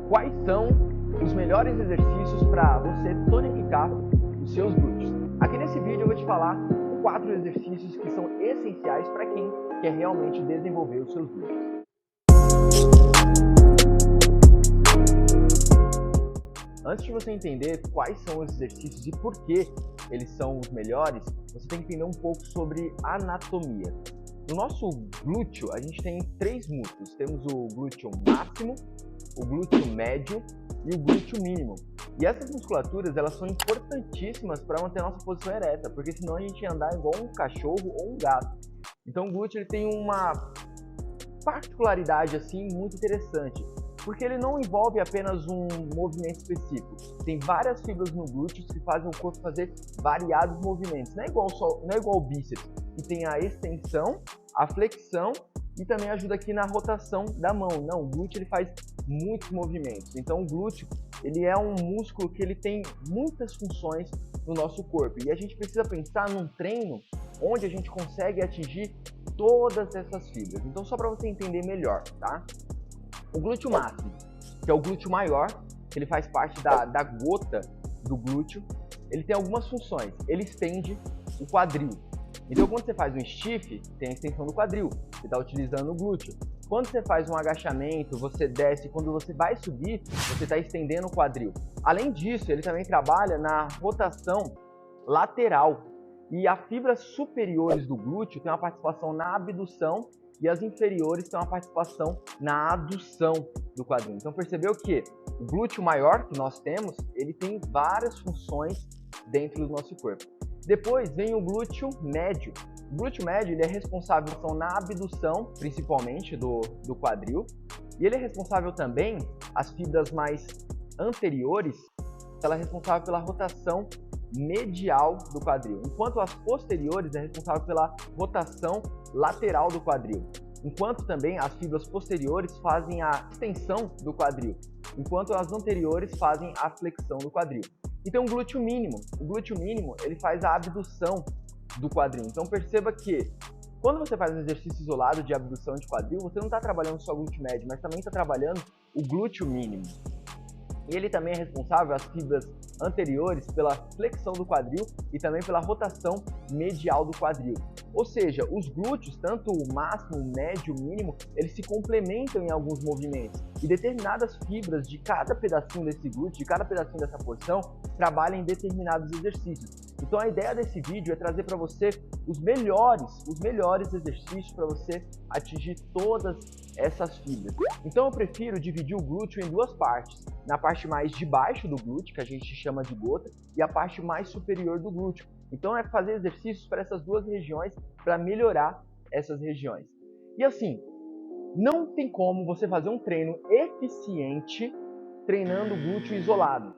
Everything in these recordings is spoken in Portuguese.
Quais são os melhores exercícios para você tonificar os seus glúteos? Aqui nesse vídeo eu vou te falar 4 exercícios que são essenciais para quem quer realmente desenvolver os seus glúteos. Antes de você entender quais são os exercícios e por que eles são os melhores, você tem que entender um pouco sobre anatomia. No nosso glúteo, a gente tem 3 músculos. Temos o glúteo máximo, o glúteo médio e o glúteo mínimo. E essas musculaturas, elas são importantíssimas para manter a nossa posição ereta, porque senão a gente ia andar igual um cachorro ou um gato. Então o glúteo ele tem uma particularidade assim muito interessante, porque ele não envolve apenas um movimento específico. Tem várias fibras no glúteo que fazem o corpo fazer variados movimentos. Não é igual o bíceps, que tem a extensão, a flexão e também ajuda aqui na rotação da mão. Não, o glúteo ele faz muitos movimentos. Então o glúteo ele é um músculo que ele tem muitas funções no nosso corpo. E a gente precisa pensar num treino onde a gente consegue atingir todas essas fibras. Então só para você entender melhor, tá? O glúteo máximo, que é o glúteo maior, que ele faz parte da gota do glúteo, ele tem algumas funções. Ele estende o quadril. Então quando você faz um stiff, tem a extensão do quadril, você está utilizando o glúteo. Quando você faz um agachamento, você desce, quando você vai subir, você está estendendo o quadril. Além disso, ele também trabalha na rotação lateral. E as fibras superiores do glúteo têm uma participação na abdução e as inferiores têm uma participação na adução do quadril. Então percebeu que o glúteo maior que nós temos, ele tem várias funções dentro do nosso corpo. Depois vem o glúteo médio. O glúteo médio ele é responsável na abdução, principalmente do quadril, e ele é responsável também, as fibras mais anteriores, ela é responsável pela rotação medial do quadril, enquanto as posteriores é responsável pela rotação lateral do quadril, enquanto também as fibras posteriores fazem a extensão do quadril, enquanto as anteriores fazem a flexão do quadril. Então o glúteo mínimo ele faz a abdução do quadril. Então perceba que quando você faz um exercício isolado de abdução de quadril, você não está trabalhando só o glúteo médio, mas também está trabalhando o glúteo mínimo. E ele também é responsável, as fibras anteriores, pela flexão do quadril e também pela rotação medial do quadril. Ou seja, os glúteos, tanto o máximo, o médio, o mínimo, eles se complementam em alguns movimentos. E determinadas fibras de cada pedacinho desse glúteo, de cada pedacinho dessa porção, trabalham em determinados exercícios. Então a ideia desse vídeo é trazer para você os melhores exercícios para você atingir todas essas fibras. Então eu prefiro dividir o glúteo em 2 partes. Na parte mais de baixo do glúteo, que a gente chama de gota, e a parte mais superior do glúteo. Então é fazer exercícios para essas 2 regiões, para melhorar essas regiões. E assim, não tem como você fazer um treino eficiente treinando o glúteo isolado.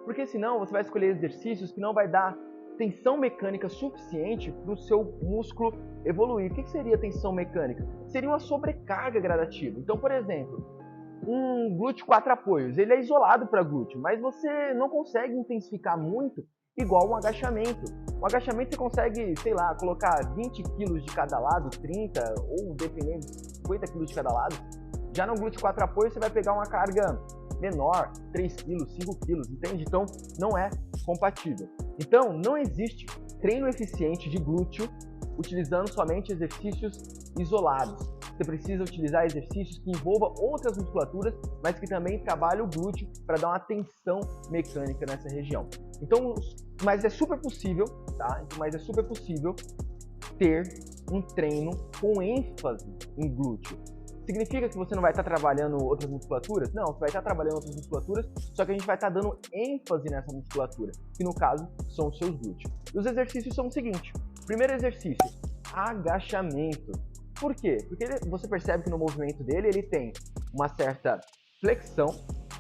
Porque senão você vai escolher exercícios que não vai dar tensão mecânica suficiente para o seu músculo evoluir. O que seria tensão mecânica? Seria uma sobrecarga gradativa. Então, por exemplo, um glúteo 4 apoios, ele é isolado para glúteo, mas você não consegue intensificar muito igual um agachamento. Um agachamento você consegue, sei lá, colocar 20 kg de cada lado, 30 ou dependendo, 50 kg de cada lado. Já no glúteo 4 apoios você vai pegar uma carga menor, 3 kg, 5 kg, entende? Então não é compatível. Então não existe treino eficiente de glúteo utilizando somente exercícios isolados. Você precisa utilizar exercícios que envolvam outras musculaturas, mas que também trabalham o glúteo para dar uma tensão mecânica nessa região. Então, mas é super possível, tá? Mas é super possível ter um treino com ênfase em glúteo. Significa que você não vai estar trabalhando outras musculaturas? Não, você vai estar trabalhando outras musculaturas, só que a gente vai estar dando ênfase nessa musculatura, que no caso são os seus glúteos. E os exercícios são o seguinte: primeiro exercício, agachamento. Por quê? Porque você percebe que no movimento dele ele tem uma certa flexão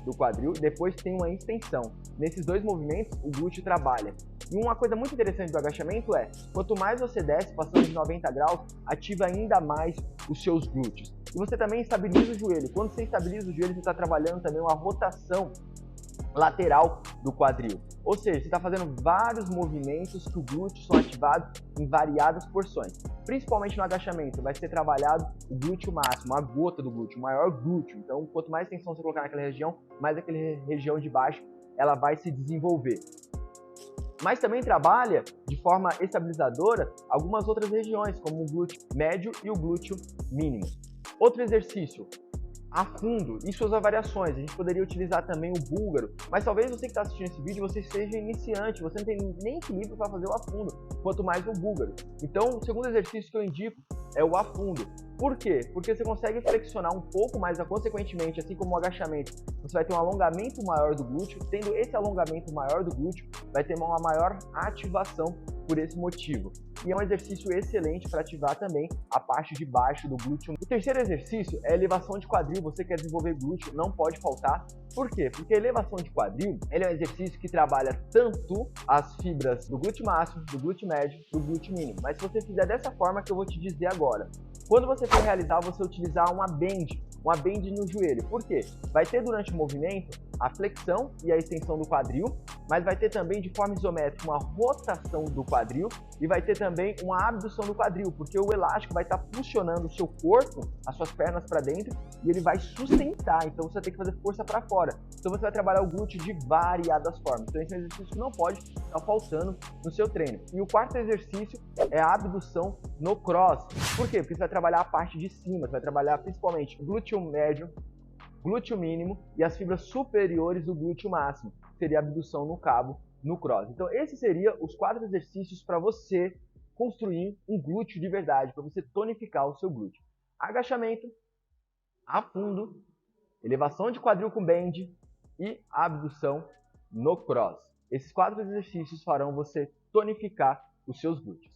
do quadril e depois tem uma extensão. Nesses 2 movimentos o glúteo trabalha. E uma coisa muito interessante do agachamento é, quanto mais você desce, passando de 90 graus, ativa ainda mais os seus glúteos. E você também estabiliza o joelho. Quando você estabiliza o joelho, você está trabalhando também uma rotação lateral do quadril. Ou seja, você está fazendo vários movimentos que o glúteo são ativados em variadas porções. Principalmente no agachamento, vai ser trabalhado o glúteo máximo, a gota do glúteo, o maior glúteo. Então, quanto mais tensão você colocar naquela região, mais aquela região de baixo ela vai se desenvolver. Mas também trabalha de forma estabilizadora algumas outras regiões, como o glúteo médio e o glúteo mínimo. Outro exercício, a fundo e suas variações. A gente poderia utilizar também o búlgaro, mas talvez você que está assistindo esse vídeo, você seja iniciante, você não tem nem equilíbrio para fazer o afundo, quanto mais o búlgaro. Então, o segundo exercício que eu indico é o afundo. Por quê? Porque você consegue flexionar um pouco mais, consequentemente, assim como o agachamento, você vai ter um alongamento maior do glúteo. Tendo esse alongamento maior do glúteo, vai ter uma maior ativação por esse motivo. E é um exercício excelente para ativar também a parte de baixo do glúteo. O terceiro exercício é a elevação de quadril. Você quer desenvolver glúteo, não pode faltar. Por quê? Porque a elevação de quadril ele é um exercício que trabalha tanto as fibras do glúteo máximo, do glúteo médio, do glúteo mínimo. Mas se você fizer dessa forma que eu vou te dizer agora, quando você for realizar, você utilizar uma bend no joelho. Por quê? Vai ter durante o movimento a flexão e a extensão do quadril, mas vai ter também de forma isométrica uma rotação do quadril e vai ter também uma abdução do quadril, porque o elástico vai estar puxando o seu corpo, as suas pernas para dentro e ele vai sustentar, então você tem que fazer força para fora. Então você vai trabalhar o glúteo de variadas formas. Então esse é um exercício que não pode estar faltando no seu treino. E o quarto exercício é a abdução no cross. Por quê? Porque você vai trabalhar a parte de cima, você vai trabalhar principalmente o glúteo médio, glúteo mínimo e as fibras superiores do glúteo máximo, que seria a abdução no cabo, no cross. Então esses seriam os 4 exercícios para você construir um glúteo de verdade, para você tonificar o seu glúteo. Agachamento, afundo, elevação de quadril com bend e abdução no cross. Esses 4 exercícios farão você tonificar os seus glúteos.